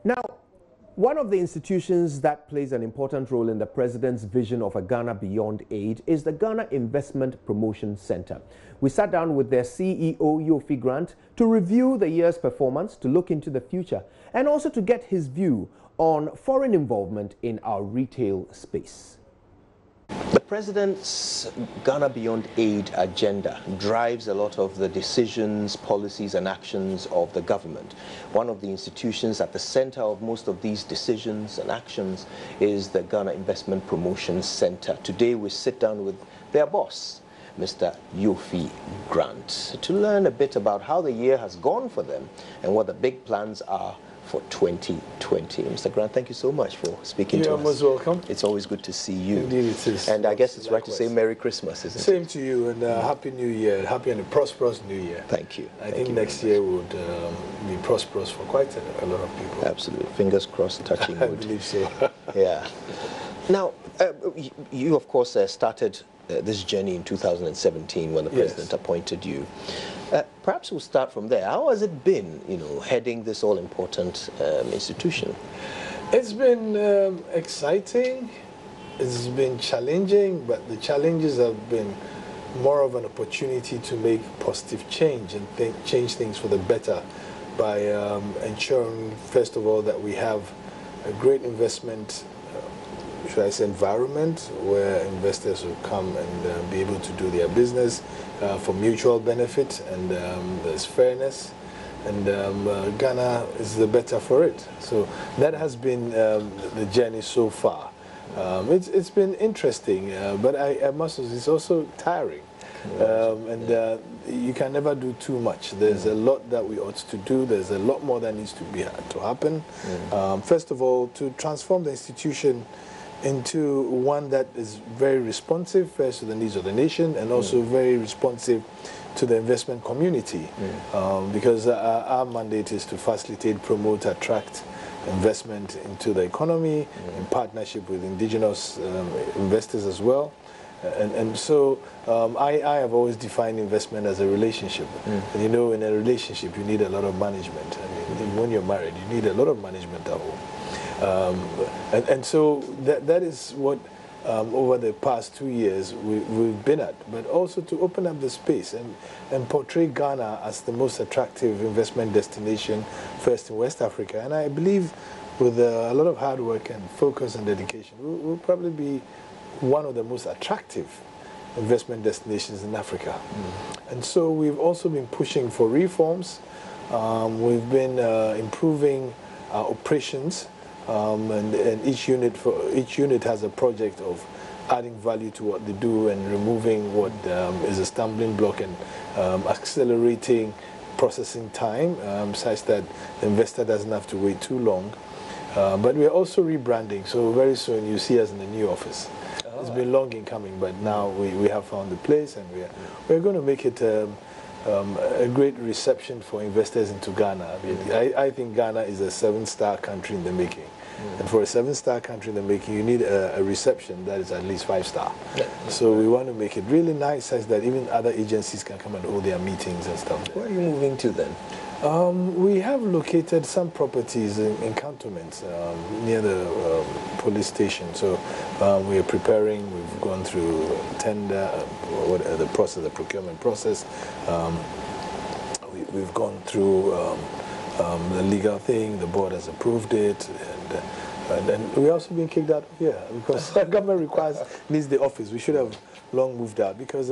Now, one of the institutions that plays an important role in the president's vision of a Ghana beyond aid is the Ghana Investment Promotion Center. We sat down with their CEO, Yofi Grant, to review the year's performance, to look into the future, and also to get his view on foreign involvement in our retail space. The president's Ghana Beyond Aid agenda drives a lot of the decisions, policies and actions of the government. One of the institutions at the center of most of these decisions and actions is the Ghana Investment Promotion Center. Today we sit down with their boss, Mr. Yofi Grant, to learn a bit about how the year has gone for them and what the big plans are for 2020. Mr. Grant, thank you so much for speaking to us. You're most welcome. It's always good to see you. Indeed it is. And I guess it's right to say Merry Christmas, isn't it? Same to you, and Happy New Year. Happy and a prosperous New Year. Thank you. I think next year would be prosperous for quite a lot of people. Absolutely. Fingers crossed, touching wood. I believe so. Yeah. Now, you of course started this journey in 2017 when the president appointed you. Perhaps we'll start from there. How has it been, heading this all-important institution? It's been exciting. It's been challenging, but the challenges have been more of an opportunity to make positive change and change things for the better by ensuring, first of all, that we have a great investment should I say, environment where investors will come and be able to do their business for mutual benefit, and there's fairness, and Ghana is the better for it. So that has been the journey so far. It's been interesting, but I must say it's also tiring. You can never do too much. There's a lot that we ought to do. There's a lot more that needs to happen. First of all, to transform the institution into one that is very responsive first to the needs of the nation, and also very responsive to the investment community, because our mandate is to facilitate, promote, attract investment into the economy in partnership with indigenous investors as well. And so I have always defined investment as a relationship. And in a relationship you need a lot of management. I mean, when you're married you need a lot of management at home. And so that is what over the past 2 years we've been at, but also to open up the space and portray Ghana as the most attractive investment destination first in West Africa. And I believe with a lot of hard work and focus and dedication, we'll probably be one of the most attractive investment destinations in Africa. And so we've also been pushing for reforms. We've been improving our operations. And each unit has a project of adding value to what they do and removing what is a stumbling block, and accelerating processing time such that the investor doesn't have to wait too long. But we're also rebranding, so very soon you see us in the new office. It's been long in coming, but now we have found the place, and we're going to make it a great reception for investors into Ghana. I think Ghana is a 7-star country in the making. And for a 7-star country in the making, you need a reception that is at least 5-star. So we want to make it really nice, such that even other agencies can come and hold their meetings and stuff. Where are you moving to then? We have located some properties in cantonments near the police station. So we are preparing. We've gone through tender, the procurement process. We've gone through the legal thing. The board has approved it, and we're also being kicked out of here because the government needs the office. We should have long moved out because,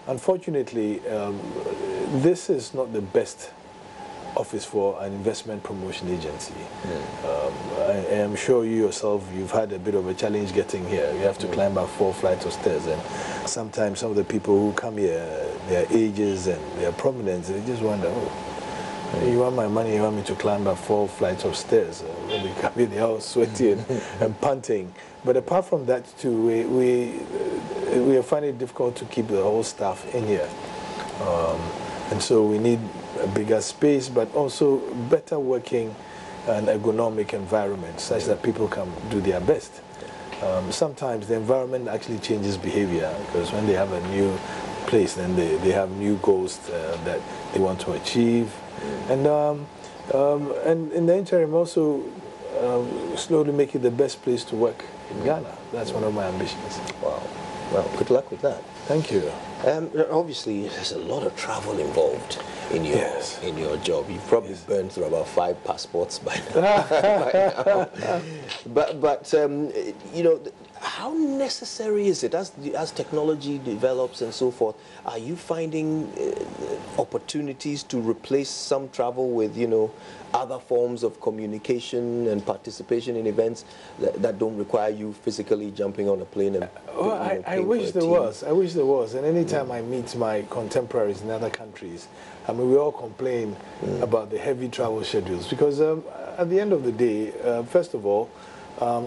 unfortunately, this is not the best office for an investment promotion agency. I am sure you yourself, you've had a bit of a challenge getting here. You have to climb up 4 flights of stairs, and sometimes some of the people who come here, their ages and their prominence, they just wonder, you want my money, you want me to climb up 4 flights of stairs. When they come in, they're all sweaty and panting. But apart from that too, we are finding it difficult to keep the whole staff in here. And so we need a bigger space, but also better working and ergonomic environment such that people can do their best. Sometimes the environment actually changes behavior, because when they have a new place, then they have new goals that they want to achieve. And And in the interim, also slowly make it the best place to work in Ghana. That's one of my ambitions. Wow. Well, good luck with that. Thank you. Obviously, there's a lot of travel involved in your in your job. You've probably burned through about 5 passports by now. But you know, how necessary is it as technology develops and so forth? Are you finding opportunities to replace some travel with, you know, other forms of communication and participation in events that don't require you physically jumping on a plane and I wish there was. I wish there was. And anytime I meet my contemporaries in other countries, I mean, we all complain about the heavy travel schedules because at the end of the day, first of all,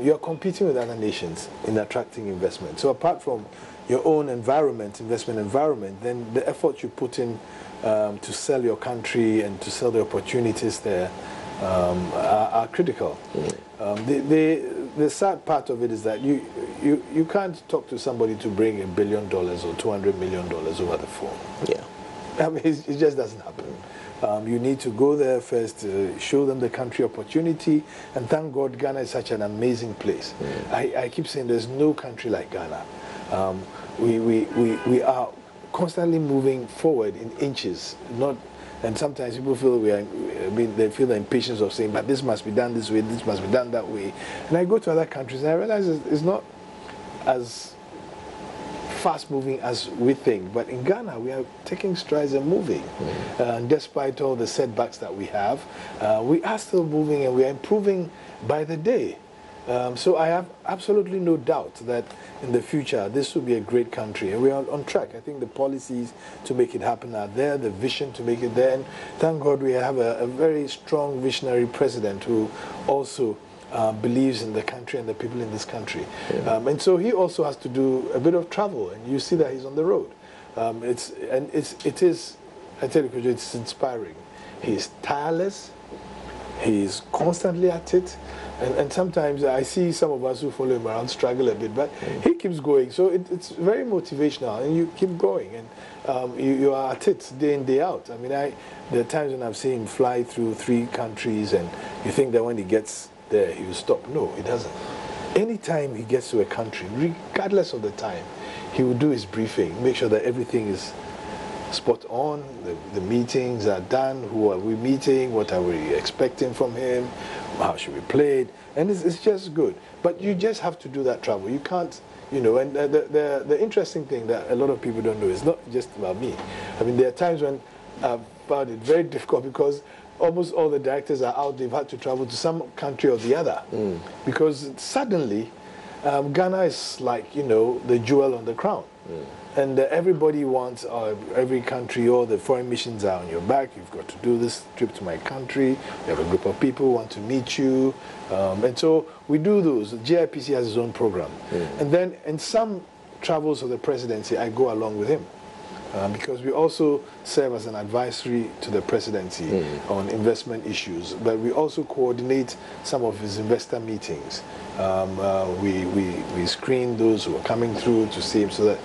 you're competing with other nations in attracting investment. So apart from your own environment, investment environment, then the effort you put in to sell your country and to sell the opportunities there are critical. The sad part of it is that you can't talk to somebody to bring $1 billion or $200 million over the phone. Yeah. I mean, it just doesn't happen. You need to go there first, show them the country opportunity, and thank God Ghana is such an amazing place. I keep saying there's no country like Ghana. We are constantly moving forward in inches, and sometimes people feel they feel the impatience of saying, but this must be done this way, this must be done that way. And I go to other countries and I realize it's not as fast moving as we think, but in Ghana we are taking strides and moving. Despite all the setbacks that we have, we are still moving and we are improving by the day. So I have absolutely no doubt that in the future this will be a great country, and we are on track. I think the policies to make it happen are there, the vision to make it there, and thank God we have a very strong visionary president who also believes in the country and the people in this country. And so he also has to do a bit of travel, and you see that he's on the road. It is, I tell you, it's inspiring. He's tireless, he's constantly at it, and sometimes I see some of us who follow him around struggle a bit, but he keeps going. So it's very motivational, and you keep going, and you are at it day in, day out. I mean, there are times when I've seen him fly through 3 countries, and you think that when he gets there, he will stop. No, he doesn't. Anytime he gets to a country, regardless of the time, he will do his briefing, make sure that everything is spot on, the meetings are done, who are we meeting, what are we expecting from him, how should we play it, and it's just good. But you just have to do that travel. You can't, you know, and the interesting thing that a lot of people don't know is not just about me. I mean, there are times when I've found it very difficult because almost all the directors are out, they've had to travel to some country or the other. Because suddenly, Ghana is like, you know, the jewel on the crown. And everybody wants, every country, all the foreign missions are on your back. You've got to do this trip to my country. You have a group of people who want to meet you. And so we do those. GIPC has its own program. And then in some travels of the presidency, I go along with him. Because we also serve as an advisory to the presidency on investment issues, but we also coordinate some of his investor meetings. We screen those who are coming through to see him so that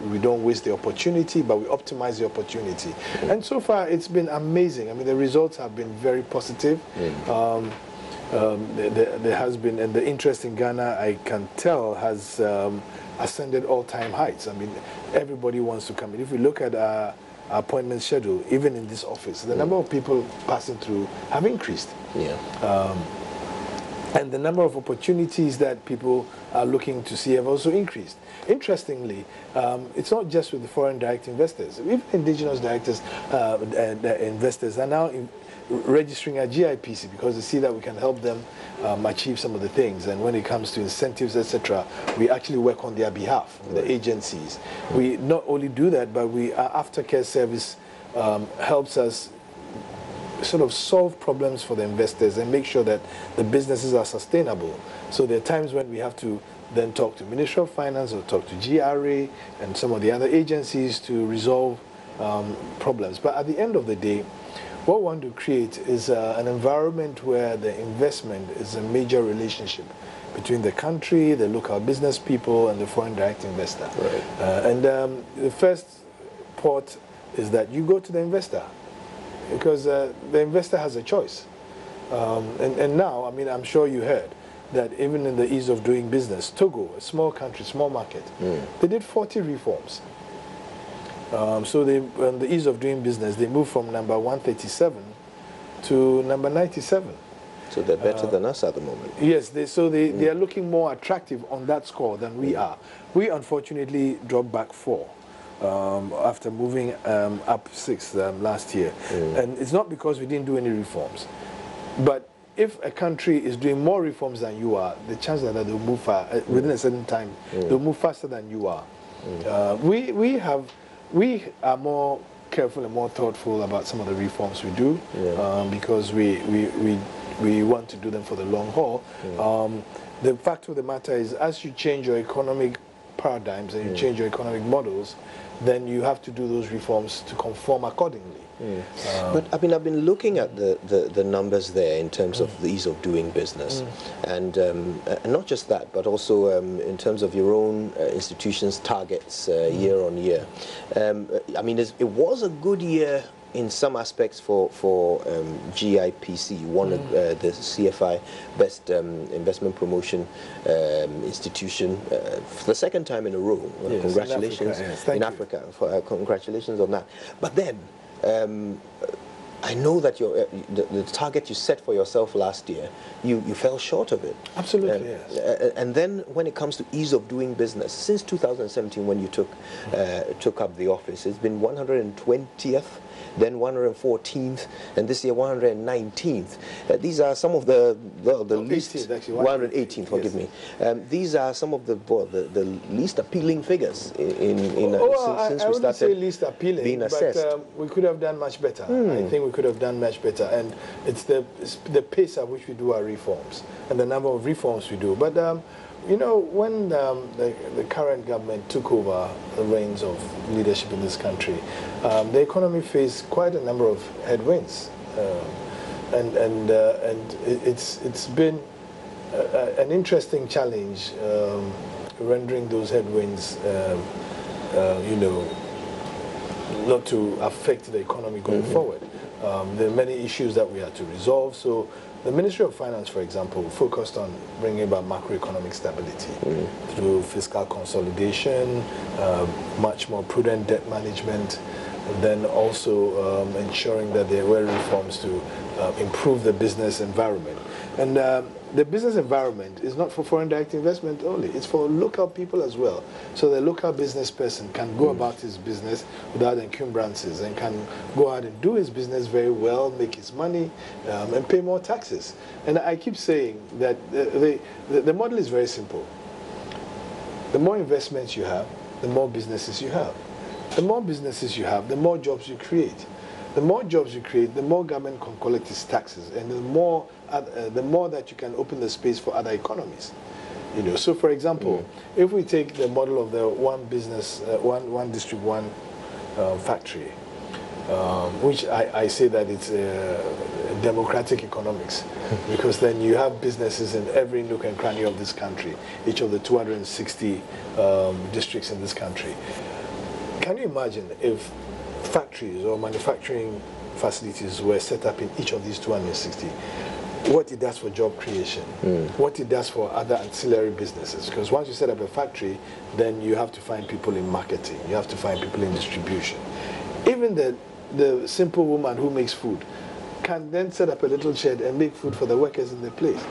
we don't waste the opportunity, but we optimize the opportunity. And so far, it's been amazing. I mean, the results have been very positive. There has been, and the interest in Ghana, I can tell, has ascended all-time heights. I mean, everybody wants to come in. If we look at our appointment schedule, even in this office, the number of people passing through have increased. And the number of opportunities that people are looking to see have also increased. Interestingly, it's not just with the foreign direct investors. Even indigenous directors, investors are now registering at GIPC because they see that we can help them achieve some of the things. And when it comes to incentives, etc., we actually work on their behalf, the agencies. We not only do that, but our aftercare service helps us sort of solve problems for the investors and make sure that the businesses are sustainable. So there are times when we have to then talk to Ministry of Finance or talk to GRA and some of the other agencies to resolve problems. But at the end of the day, what we want to create is an environment where the investment is a major relationship between the country, the local business people, and the foreign direct investor. And the first port is that you go to the investor. because the investor has a choice. And now, I mean, I'm sure you heard that even in the ease of doing business, Togo, a small country, small market, they did 40 reforms. So they, on the ease of doing business, they moved from number 137 to number 97. So they're better than us at the moment. Yes, they are looking more attractive on that score than we are. We unfortunately dropped back 4 after moving up 6 last year. And it's not because we didn't do any reforms. But if a country is doing more reforms than you are, the chances are that they'll move within a certain time, they'll move faster than you are. We are more careful and more thoughtful about some of the reforms we do because we want to do them for the long haul. The fact of the matter is, as you change your economic paradigms and you change your economic models, then you have to do those reforms to conform accordingly. But I mean, I've been looking at the numbers there in terms of the ease of doing business, and not just that, but also in terms of your own institution's targets year on year. I mean, it was a good year in some aspects for GIPC, won the CFI Best Investment Promotion Institution for the second time in a row. Yes, congratulations in Africa, congratulations on that. But then I know that the target you set for yourself last year, you fell short of it. Absolutely, yes. And then when it comes to ease of doing business, since 2017 when you took up the office, it's been 120th, then 114th, and this year 119th. These are some of the least 18th, actually, 118th. Forgive me. These are some of the least appealing figures since we started say least appealing, being assessed. But we could have done much better. I think we could have done much better, and it's the pace at which we do our reforms and the number of reforms we do. But you know, when the current government took over the reins of leadership in this country, the economy faced quite a number of headwinds, and it's been an interesting challenge, rendering those headwinds, you know, not to affect the economy going forward. There are many issues that we had to resolve. So the Ministry of Finance, for example, focused on bringing about macroeconomic stability through fiscal consolidation, much more prudent debt management, and then also ensuring that there were reforms to improve the business environment. And the business environment is not for foreign direct investment only, it's for local people as well. So the local business person can go about his business without encumbrances and can go out and do his business very well, make his money, and pay more taxes. And I keep saying that the model is very simple. The more investments you have, the more businesses you have. The more businesses you have, the more jobs you create. The more jobs you create, the more government can collect its taxes, and the more that you can open the space for other economies. You know, so for example, if we take the model of the one business, one district, one factory, which I say that it's democratic economics, because then you have businesses in every nook and cranny of this country, each of the 260 districts in this country. Can you imagine if factories or manufacturing facilities were set up in each of these 260, what it does for job creation, what it does for other ancillary businesses? Because once you set up a factory, then you have to find people in marketing, you have to find people in distribution. Even the simple woman who makes food can then set up a little shed and make food for the workers in the place.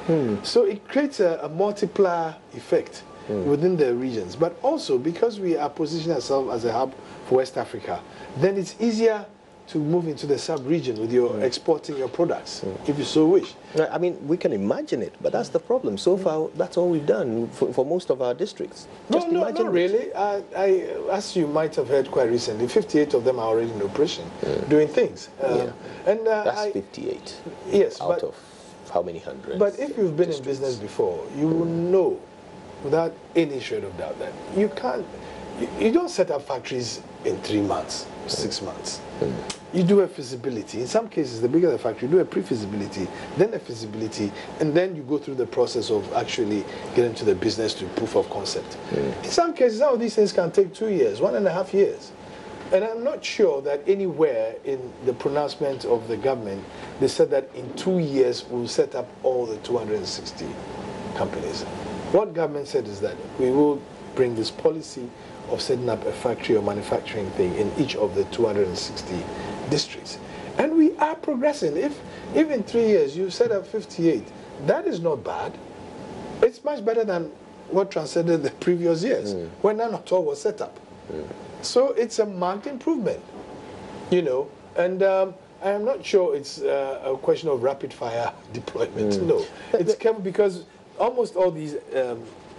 So it creates a multiplier effect within the regions. But also, because we are positioning ourselves as a hub for West Africa, then it's easier to move into the sub-region with your exporting your products, if you so wish. I mean, we can imagine it, but that's the problem. So far, that's all we've done for most of our districts. No, not really. As you might have heard quite recently, 58 of them are already in operation, doing things. And that's 58. Yes, out of how many hundreds? But if you've been in business before, you will know, without any shred of doubt, that you don't set up factories in 3 months, 6 months. You do a feasibility. In some cases, the bigger the factory, you do a pre-feasibility, then a feasibility, and then you go through the process of actually getting to the business to proof of concept. In some cases, some of these things can take 2 years, 1.5 years. And I'm not sure that anywhere in the pronouncement of the government, they said that in 2 years we'll set up all the 260 companies. What government said is that we will bring this policy of setting up a factory or manufacturing thing in each of the 260 districts. And we are progressing. If in 3 years you set up 58, that is not bad. It's much better than what transcended the previous years, when none at all was set up. So it's a marked improvement, you know, and I'm not sure it's a question of rapid fire deployment. No, it's because almost all these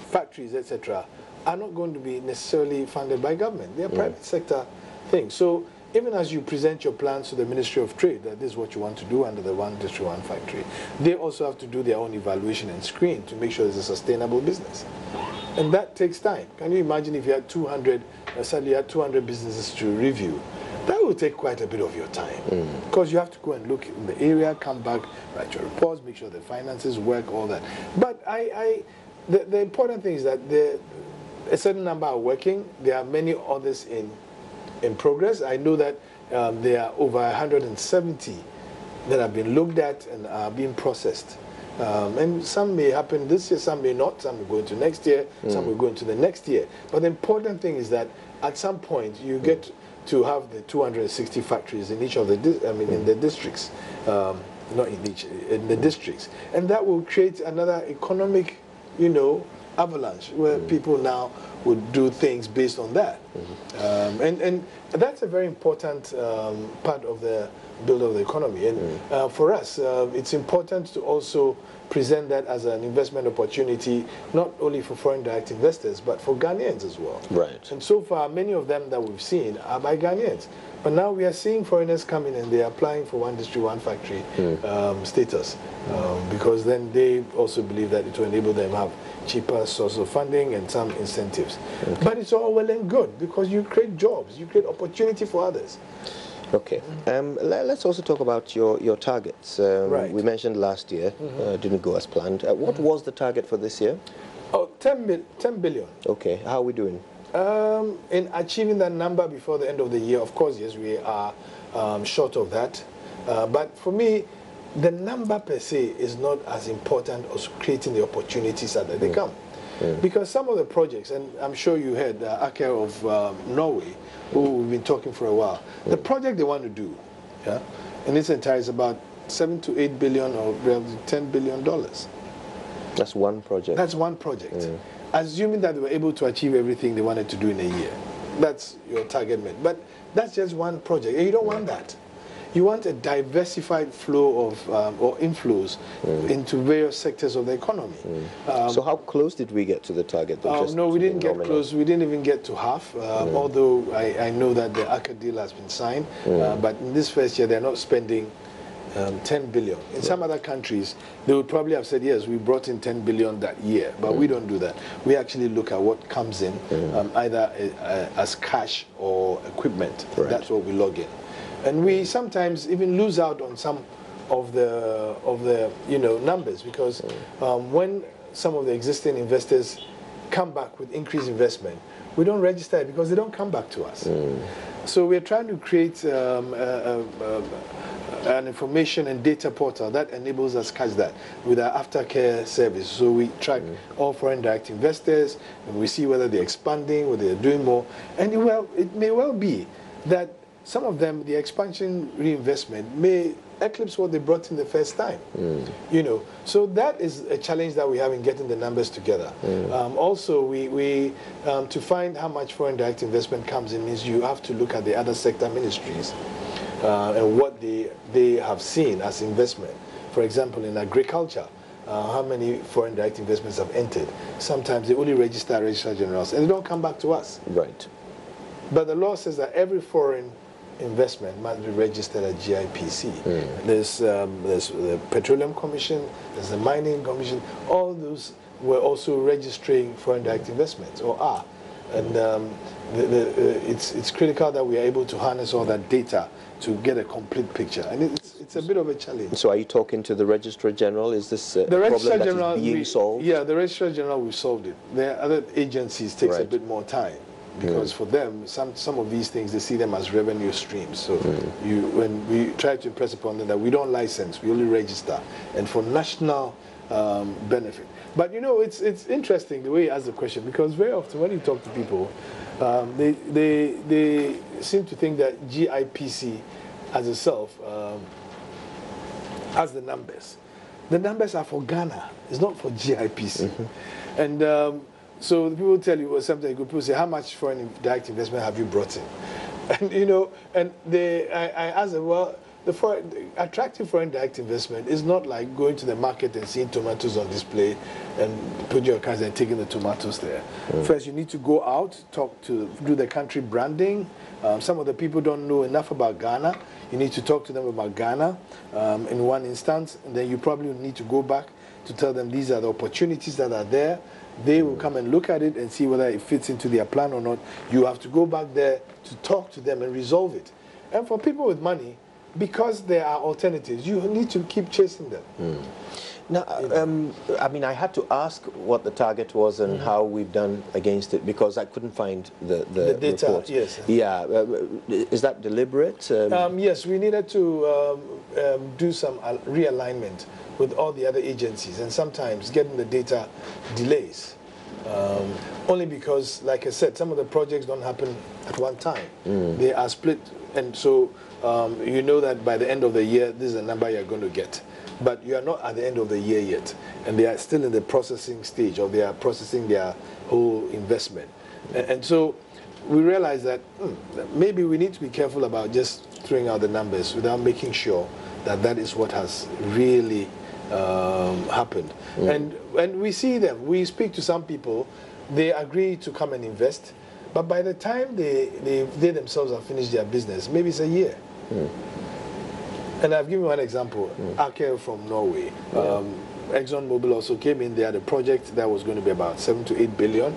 factories, etc., are not going to be necessarily funded by government. They are private sector things. So even as you present your plans to the Ministry of Trade, that this is what you want to do under the one district, one factory, they also have to do their own evaluation and screen to make sure it's a sustainable business. And that takes time. Can you imagine if you had 200, suddenly you had 200 businesses to review? That will take quite a bit of your time, because you have to go and look in the area, come back, write your reports, make sure the finances work, all that. But the important thing is that a certain number are working. There are many others in progress. I know that there are over 170 that have been looked at and are being processed. And some may happen this year, some may not, some will go into next year, some will go into the next year. But the important thing is that at some point you get to have the 260 factories in each of the, in the districts, not in each, in the districts. And that will create another economic, you know, avalanche where people now would do things based on that. And that's a very important part of the build of the economy. And for us, it's important to also present that as an investment opportunity, not only for foreign direct investors, but for Ghanaians as well. Right. And so far, many of them that we've seen are by Ghanaians. But now we are seeing foreigners coming and they're applying for one district, one factory status, because then they also believe that it will enable them to have cheaper source of funding and some incentives. But it's all well and good because you create jobs, you create opportunity for others. Okay. Let's also talk about your targets. Right. We mentioned last year, didn't go as planned. What was the target for this year? Oh, 10 billion. Okay. How are we doing? In achieving that number before the end of the year, of course, yes, we are short of that. But for me, the number per se is not as important as creating the opportunities that they come. Because some of the projects, and I'm sure you heard Aker of Norway, who we've been talking for a while, the project they want to do, in its entirety is about 7 to 8 billion or $10 billion. That's one project. That's one project. Assuming that they were able to achieve everything they wanted to do in a year. That's your target met. But that's just one project. And you don't want that. You want a diversified flow of or inflows into various sectors of the economy. So how close did we get to the target? No, we didn't get close. We didn't even get to half, although I know that the Aker deal has been signed. But in this first year, they're not spending 10 billion. In some other countries, they would probably have said, yes, we brought in 10 billion that year, but we don't do that. We actually look at what comes in, either as cash or equipment. Right. That's what we log in. And we sometimes even lose out on some of the numbers, because when some of the existing investors come back with increased investment, we don't register it because they don't come back to us. So we're trying to create an information and data portal that enables us to catch that with our aftercare service. So we track all foreign direct investors, and we see whether they're expanding, whether they're doing more. And it may well be that some of them, the expansion reinvestment may eclipse what they brought in the first time. So that is a challenge that we have in getting the numbers together. Also, we to find how much foreign direct investment comes in means you have to look at the other sector ministries and what they have seen as investment. For example, in agriculture, how many foreign direct investments have entered? Sometimes they only register registrar generals and they don't come back to us. Right. But the law says that every foreign investment must be registered at GIPC. There's the Petroleum Commission, there's the Mining Commission. All those were also registering foreign direct investments, or are. And it's critical that we are able to harness all that data to get a complete picture. And it's a bit of a challenge. So are you talking to the Registrar General? Is this a problem that is being solved? Yeah, the Registrar General, we've solved it. The other agencies takes a bit more time. because for them, some of these things, they see them as revenue streams. So when we try to impress upon them that we don't license, we only register, and for national benefit. But you know, it's interesting the way you ask the question, because very often when you talk to people, they seem to think that GIPC as itself has the numbers. The numbers are for Ghana. It's not for GIPC. And so people tell you, well, sometimes people say, how much foreign direct investment have you brought in? And you know, and I ask them, well, the attractive foreign direct investment is not like going to the market and seeing tomatoes on display and putting your cards and taking the tomatoes there. First, you need to go out, do the country branding. Some of the people don't know enough about Ghana. You need to talk to them about Ghana in one instance, and then you probably need to go back to tell them these are the opportunities that are there. They will come and look at it and see whether it fits into their plan or not. You have to go back there to talk to them and resolve it. And for people with money, because there are alternatives, you need to keep chasing them. Now, I mean, I had to ask what the target was and how we've done against it, because I couldn't find the data. report. Yes. Yeah. Is that deliberate? Yes, we needed to do some realignment with all the other agencies, and sometimes getting the data delays. Only because, like I said, some of the projects don't happen at one time. They are split, and so you know that by the end of the year, this is the number you're going to get. But you are not at the end of the year yet, and they are still in the processing stage, or they are processing their whole investment. And so we realize that maybe we need to be careful about just throwing out the numbers without making sure that that is what has really happened. And we see them, we speak to some people, they agree to come and invest, but by the time they themselves have finished their business, maybe it's a year. And I've given one example, Aker from Norway. ExxonMobil also came in. They had a project that was going to be about 7 to 8 billion,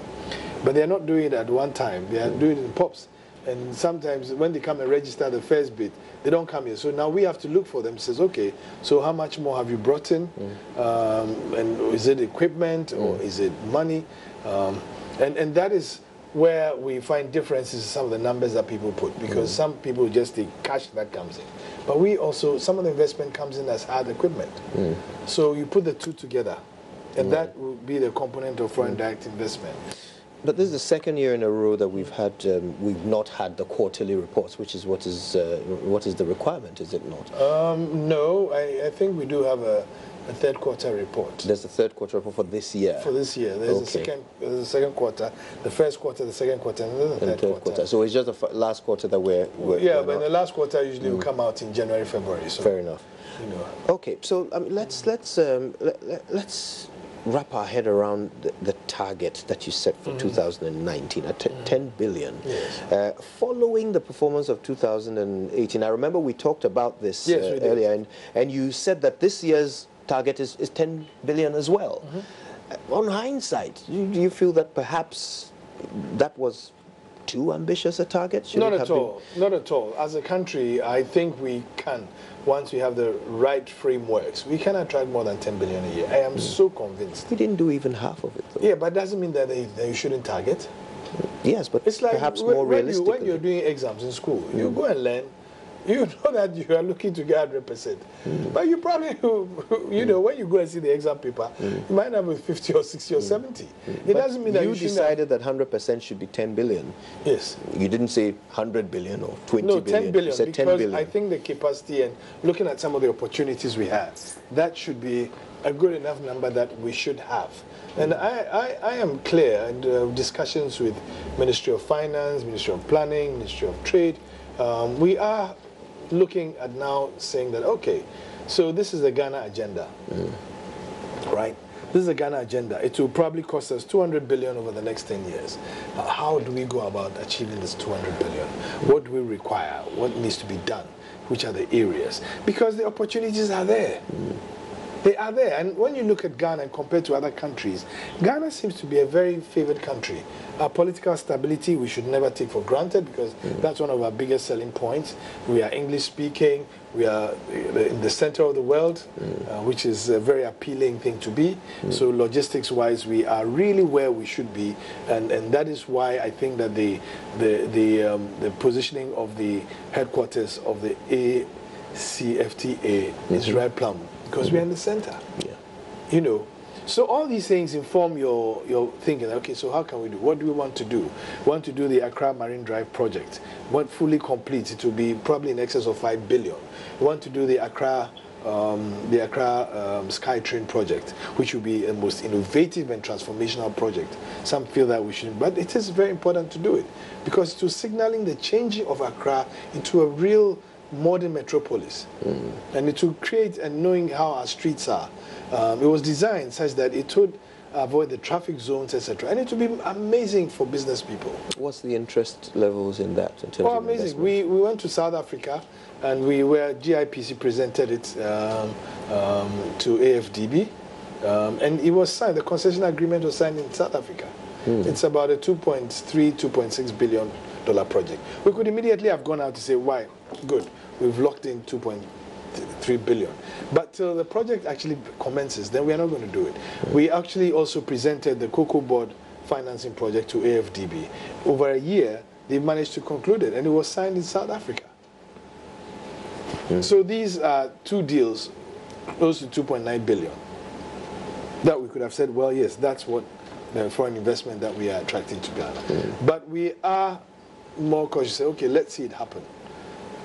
but they're not doing it at one time. They are doing it in pops. And sometimes when they come and register the first bid, they don't come here. So now we have to look for them. Says, okay, so how much more have you brought in? And is it equipment or is it money? And that is where we find differences in some of the numbers that people put, because some people just take cash that comes in. But we also, some of the investment comes in as hard equipment. So you put the two together, and that will be the component of foreign direct investment. But this is the second year in a row that we've not had the quarterly reports, which is what is the requirement, is it not? No, I think we do have a third quarter report. There's a third quarter report for this year? For this year. There's a second quarter, the first quarter, the second quarter, and then the third quarter. So it's just the last quarter that we're yeah, but the last quarter usually will come out in January, February. So, fair enough. You know. Okay, so let's wrap our head around the target that you set for 2019 at 10 billion. Yes. Following the performance of 2018, I remember we talked about this earlier, and you said that this year's target is 10 billion as well. On hindsight, do you feel that perhaps that was too ambitious a target? Not at all. Not at all. As a country, I think we can, once we have the right frameworks, we can attract more than 10 billion a year. I am so convinced. We didn't do even half of it, though. Yeah, but it doesn't mean that you shouldn't target. Yes, but it's like perhaps more realistic. When you're doing exams in school, you go and learn. You know that you are looking to get 100%. But you probably, you know, when you go and see the exam paper, you might have a 50 or 60 or 70. It doesn't mean that you decided that 100% should be 10 billion. Yes. You didn't say 100 billion or 20 billion. No, 10 billion. You said 10 because billion. I think the capacity and looking at some of the opportunities we have, that should be a good enough number that we should have. And I am clear in discussions with Ministry of Finance, Ministry of Planning, Ministry of Trade. We are looking at now saying that, okay, so this is the Ghana agenda, right? This is the Ghana agenda. It will probably cost us 200 billion over the next 10 years. How do we go about achieving this 200 billion? What do we require? What needs to be done? Which are the areas? Because the opportunities are there. They are there. And when you look at Ghana compared to other countries, Ghana seems to be a very favored country. Our political stability, we should never take for granted, because that's one of our biggest selling points. We are English speaking. We are in the center of the world, which is a very appealing thing to be. So logistics-wise, we are really where we should be. And that is why I think that the positioning of the headquarters of the ACFTA is right plumb, because we are in the center. Yeah. You know, so all these things inform your thinking. Okay, so how can we do? What do we want to do? We want to do the Accra Marine Drive project. When fully complete, it will be probably in excess of 5 billion. We want to do the Accra SkyTrain project, which will be a most innovative and transformational project. Some feel that we shouldn't, but it is very important to do it, because it was signaling the changing of Accra into a real modern metropolis, and it will create, and knowing how our streets are, it was designed such that it would avoid the traffic zones, etc., and it would be amazing for business people. What's the interest levels in that in terms of amazing. We went to South Africa, and GIPC presented it to AFDB, and it was signed. The concession agreement was signed in South Africa. It's about a $2.6 billion project. We could immediately have gone out to say, why? Good, we've locked in 2.3 billion. But till the project actually commences, then we are not going to do it. We actually also presented the Cocoa Board financing project to AFDB. Over a year, they managed to conclude it, and it was signed in South Africa. So these are two deals, close to 2.9 billion, that we could have said, well, yes, that's what the foreign investment that we are attracting to Ghana. But we are more cautious. Okay, let's see it happen,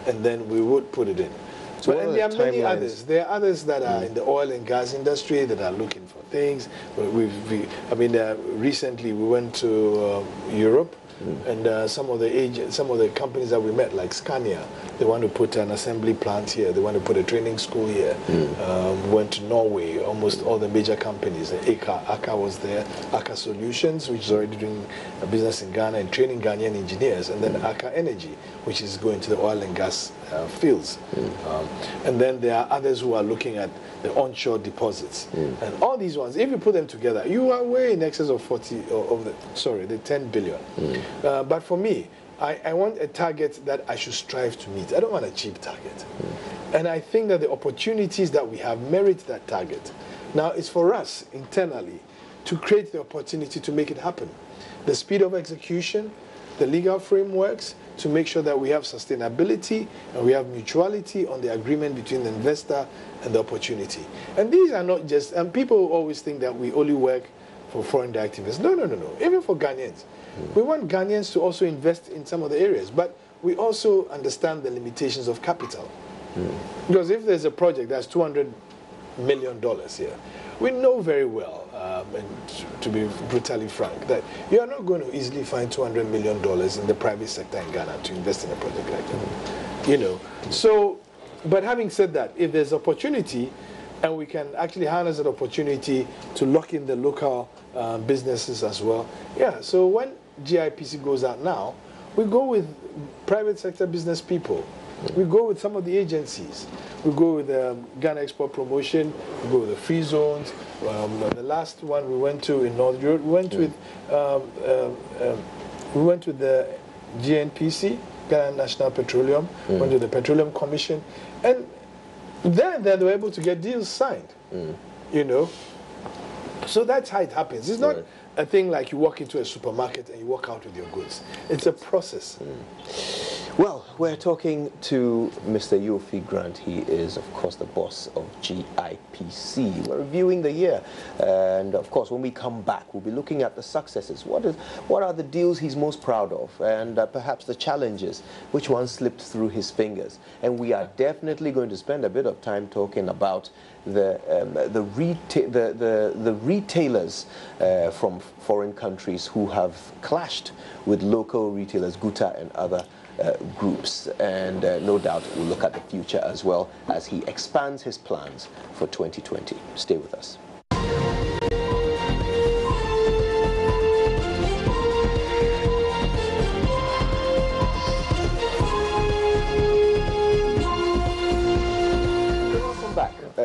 and then we would put it in. So, and there are many others. There are others that are in the oil and gas industry that are looking for things. Recently we went to Europe, and some of the companies that we met, like Scania, they want to put an assembly plant here. They want to put a training school here. Went to Norway. Almost all the major companies. Aka was there. Aka Solutions, which is already doing a business in Ghana and training Ghanaian engineers, and then Aka Energy, which is going to the oil and gas fields. And then there are others who are looking at the onshore deposits. And all these ones, if you put them together, you are way in excess of the 10 billion. But for me, I want a target that I should strive to meet. I don't want a cheap target. And I think that the opportunities that we have merit that target. Now, it's for us internally to create the opportunity to make it happen. The speed of execution, the legal frameworks, to make sure that we have sustainability and we have mutuality on the agreement between the investor and the opportunity. And these are not just, and people always think that we only work for foreign direct investors. No. Even for Ghanaians. We want Ghanaians to also invest in some of the areas, but we also understand the limitations of capital. Because if there's a project that's $200 million here, we know very well, and to be brutally frank, that you are not going to easily find $200 million in the private sector in Ghana to invest in a project like that. You know. So, but having said that, if there's opportunity, and we can actually harness that opportunity to lock in the local businesses as well. Yeah, so when GIPC goes out now, we go with private sector business people. We go with some of the agencies. We go with Ghana Export Promotion. We go with the free zones. The last one we went to in North Europe, we went with the GNPC, Ghana National Petroleum. Went to the Petroleum Commission, and then they were able to get deals signed. You know, so that's how it happens. It's not a thing like you walk into a supermarket and you walk out with your goods. It's a process. Well, we're talking to Mr. Yofi Grant. He is, of course, the boss of GIPC. We're reviewing the year. And, of course, when we come back, we'll be looking at the successes. What are the deals he's most proud of? And perhaps the challenges. Which one slipped through his fingers? And we are definitely going to spend a bit of time talking about the retailers from foreign countries who have clashed with local retailers, Guta and other groups, and no doubt we'll look at the future as well as he expands his plans for 2020. Stay with us.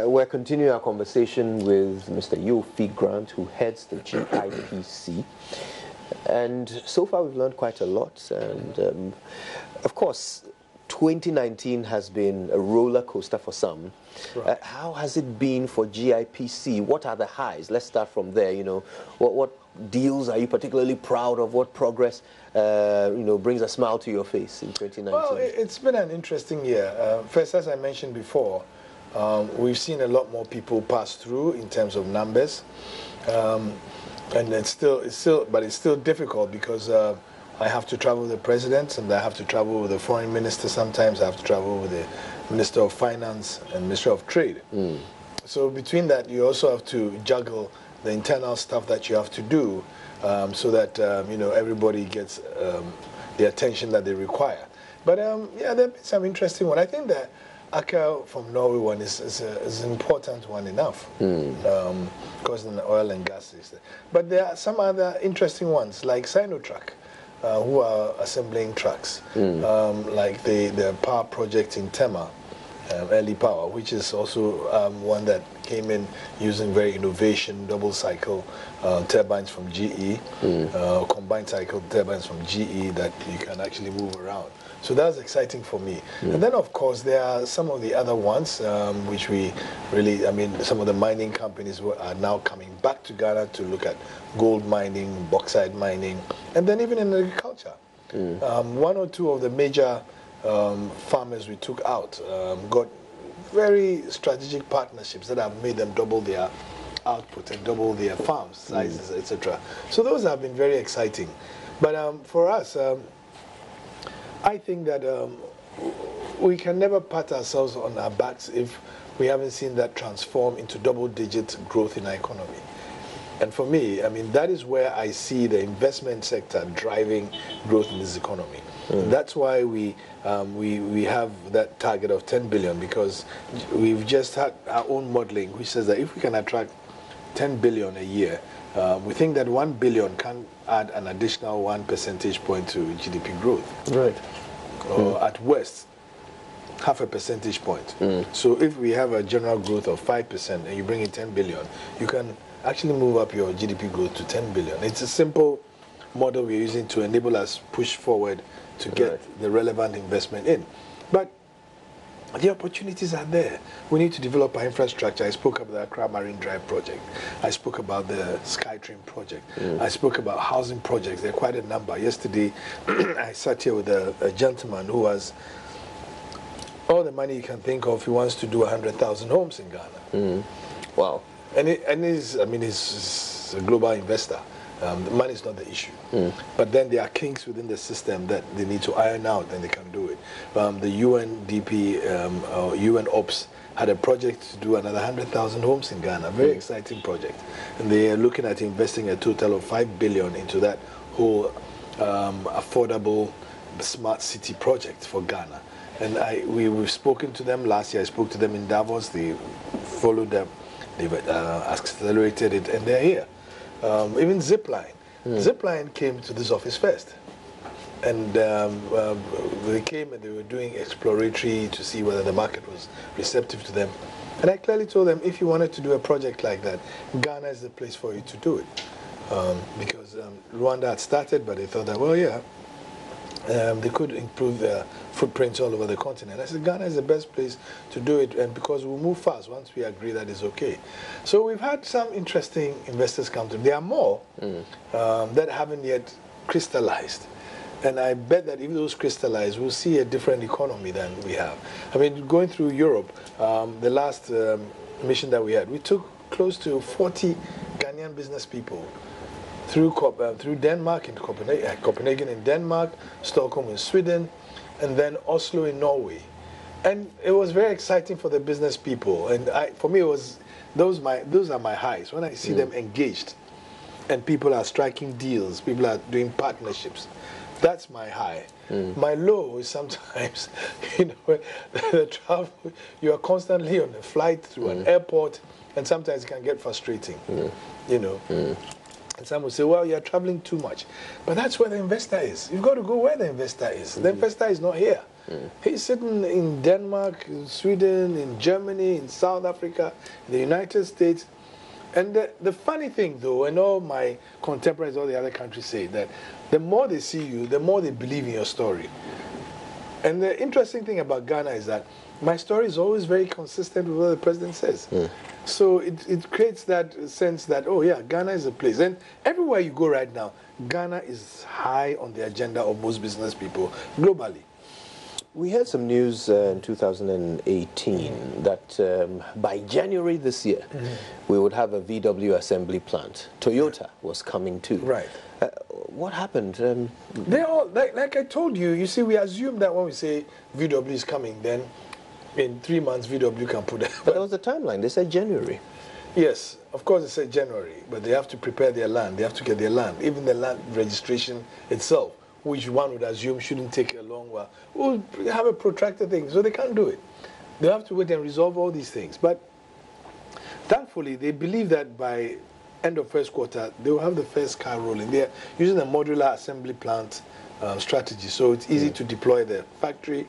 We're continuing our conversation with Mr. Yofi Grant, who heads the GIPC. And so far we've learned quite a lot. And of course, 2019 has been a roller coaster for some. Right. How has it been for GIPC? What are the highs? Let's start from there. You know, what deals are you particularly proud of? What progress, brings a smile to your face in 2019? Well, it's been an interesting year. First, as I mentioned before, we've seen a lot more people pass through in terms of numbers, and it's still difficult because I have to travel with the president, and I have to travel with the foreign minister. Sometimes I have to travel with the Minister of Finance and Minister of Trade. So between that, you also have to juggle the internal stuff that you have to do, so that everybody gets the attention that they require. But yeah, there have been some interesting one. I think that Aker from Norway one is an important one enough, because in the oil and gas is there. But there are some other interesting ones like Sinotrack, who are assembling trucks, like the power project in Tema, early power, which is also one that came in using very innovation double cycle turbines from GE, combined cycle turbines from GE that you can actually move around. So that's exciting for me. And then, of course, there are some of the other ones which we really, some of the mining companies are now coming back to Ghana to look at gold mining, bauxite mining, and then even in agriculture. One or two of the major farmers we took out got very strategic partnerships that have made them double their output and double their farm sizes, etc. So those have been very exciting. But for us, I think that we can never pat ourselves on our backs if we haven't seen that transform into double-digit growth in our economy. And for me, that is where I see the investment sector driving growth in this economy. That's why we have that target of 10 billion, because we've just had our own modeling which says that if we can attract 10 billion a year, we think that 1 billion can add an additional 1 percentage point to GDP growth. Right. Or at worst, half a percentage point. So if we have a general growth of 5% and you bring in 10 billion, you can actually move up your GDP growth to 10 billion. It's a simple model we're using to enable us push forward to get the relevant investment in. But the opportunities are there. We need to develop our infrastructure. I spoke about the Accra Marine Drive project. I spoke about the SkyTrain project. I spoke about housing projects. There are quite a number. Yesterday, I sat here with a gentleman who has all the money you can think of. He wants to do 100,000 homes in Ghana. Wow. And he's a global investor. The money is not the issue. But then there are kinks within the system that they need to iron out, and they can do it. The UNDP, UN Ops, had a project to do another 100,000 homes in Ghana. Very exciting project. And they are looking at investing a total of 5 billion into that whole affordable smart city project for Ghana. And we've spoken to them last year. I spoke to them in Davos. They followed them. They've accelerated it, and they're here. Even Zipline. Zipline came to this office first. And they came and they were doing exploratory to see whether the market was receptive to them. And I clearly told them, if you wanted to do a project like that, Ghana is the place for you to do it. Because Rwanda had started, but they thought that, well, yeah, they could improve their footprints all over the continent. I said, Ghana is the best place to do it, and because we'll move fast once we agree that it's okay. So we've had some interesting investors come through. There are more that haven't yet crystallized. And I bet that if those crystallize, we'll see a different economy than we have. Going through Europe, the last mission that we had, we took close to 40 Ghanaian business people through Denmark, in Copenhagen in Denmark, Stockholm in Sweden, and then Oslo in Norway. And it was very exciting for the business people. And for me, it was those are my highs. When I see them engaged and people are striking deals, people are doing partnerships, that's my high. My low is sometimes, the travel, you are constantly on a flight through an airport, and sometimes it can get frustrating, And some will say, well, you're traveling too much. But that's where the investor is. You've got to go where the investor is. The investor is not here. He's sitting in Denmark, in Sweden, in Germany, in South Africa, in the United States. And the funny thing, though, and all my contemporaries, all the other countries say that the more they see you, the more they believe in your story. And the interesting thing about Ghana is that my story is always very consistent with what the president says. So it creates that sense that, oh yeah, Ghana is a place. And everywhere you go right now, Ghana is high on the agenda of most business people globally. We had some news in 2018 that by January this year, we would have a VW assembly plant. Toyota was coming too. Right. What happened? They all, like I told you, you see, we assume that when we say VW is coming, then in 3 months VW can put it. But there was a timeline. They said January. Yes, of course they said January, but they have to prepare their land. They have to get their land. Even the land registration itself, which one would assume shouldn't take a long while, will have a protracted thing, so they can't do it. They have to wait and resolve all these things. But thankfully, they believe that by end of first quarter, they will have the first car rolling. They're using a modular assembly plant strategy, so it's easy to deploy the factory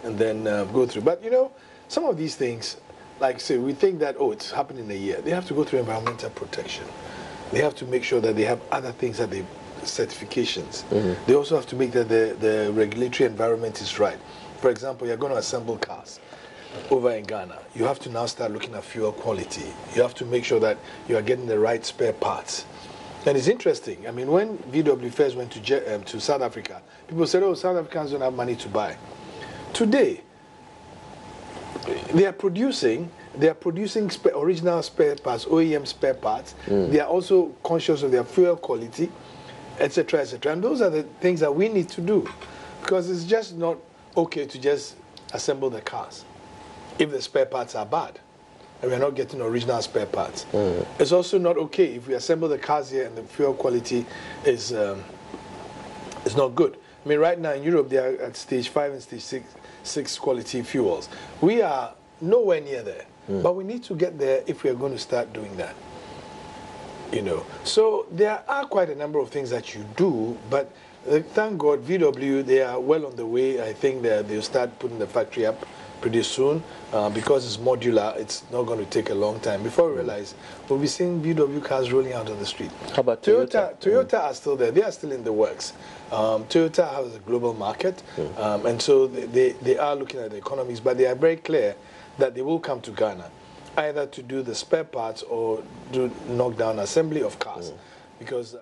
and then go through. But, you know, some of these things, like say, we think that, oh, it's happened in a year. They have to go through environmental protection. They have to make sure that they have other things that they certifications. They also have to make that the regulatory environment is right. For example, you're going to assemble cars over in Ghana. You have to now start looking at fuel quality. You have to make sure that you are getting the right spare parts. And it's interesting. I mean, when VW first went to South Africa, people said, oh, South Africans don't have money to buy. Today, they are producing original spare parts, OEM spare parts. They are also conscious of their fuel quality, etc., etc. And those are the things that we need to do, because it's just not okay to just assemble the cars if the spare parts are bad and we're not getting original spare parts. It's also not okay if we assemble the cars here and the fuel quality is not good. I mean, right now in Europe, they are at stage 5 and stage 6 quality fuels. We are nowhere near there, but we need to get there if we are going to start doing that. You know, so there are quite a number of things that you do, but thank God, VW, they are well on the way. I think they'll start putting the factory up pretty soon. Because it's modular, it's not going to take a long time. Before we realize, we'll be seeing VW cars rolling out on the street. How about Toyota? Toyota are still there. They are still in the works. Toyota has a global market, and so they are looking at the economies, but they are very clear that they will come to Ghana, either to do the spare parts or do knockdown assembly of cars, because